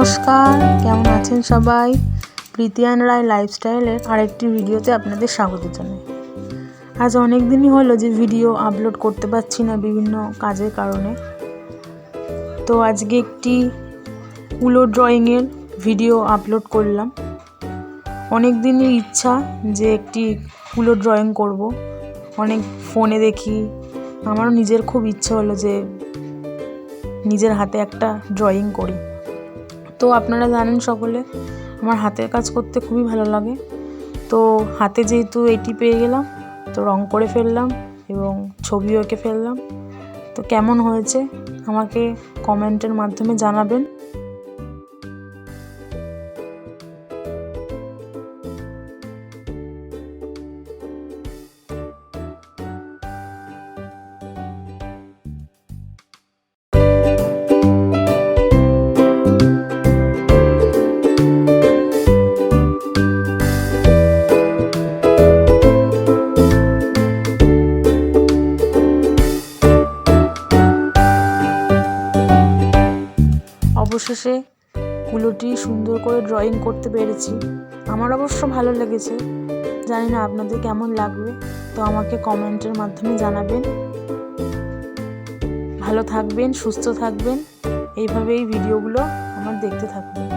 নমস্কার, কেমন আছেন সবাই? প্রীতিয়ান রায় লাইফস্টাইলের আরেকটি ভিডিওতে আপনাদের স্বাগত জানাই। আজ অনেক দিনই হলো যে ভিডিও আপলোড করতে পারছি না বিভিন্ন কাজের কারণে। তো আজকে একটি কুলো ড্রয়িংয়ের ভিডিও আপলোড করলাম। অনেক দিনই ইচ্ছা যে একটি কুলো ড্রয়িং করব, অনেক ফোনে দেখি, আমারও নিজের খুব ইচ্ছে হলো যে নিজের হাতে একটা ড্রয়িং করি। তো আপনারা জানেন সকলে আমার হাতের কাজ করতে খুবই ভালো লাগে। তো হাতে যেহেতু এটি পেয়ে গেলাম, তো রং করে ফেললাম এবং ছবিও এঁকে ফেললাম। তো কেমন হয়েছে আমাকে কমেন্টের মাধ্যমে জানাবেন। অবশেষে কুলোটি সুন্দর করে ড্রয়িং করতে পেরেছি। আমার অবশ্য ভালো লেগেছে, জানি না আপনাদের কেমন লাগবে। তো আমাকে কমেন্টের মাধ্যমে জানাবেন। ভালো থাকবেন, সুস্থ থাকবেন, এইভাবেই ভিডিওগুলো আমার দেখতে থাকবেন।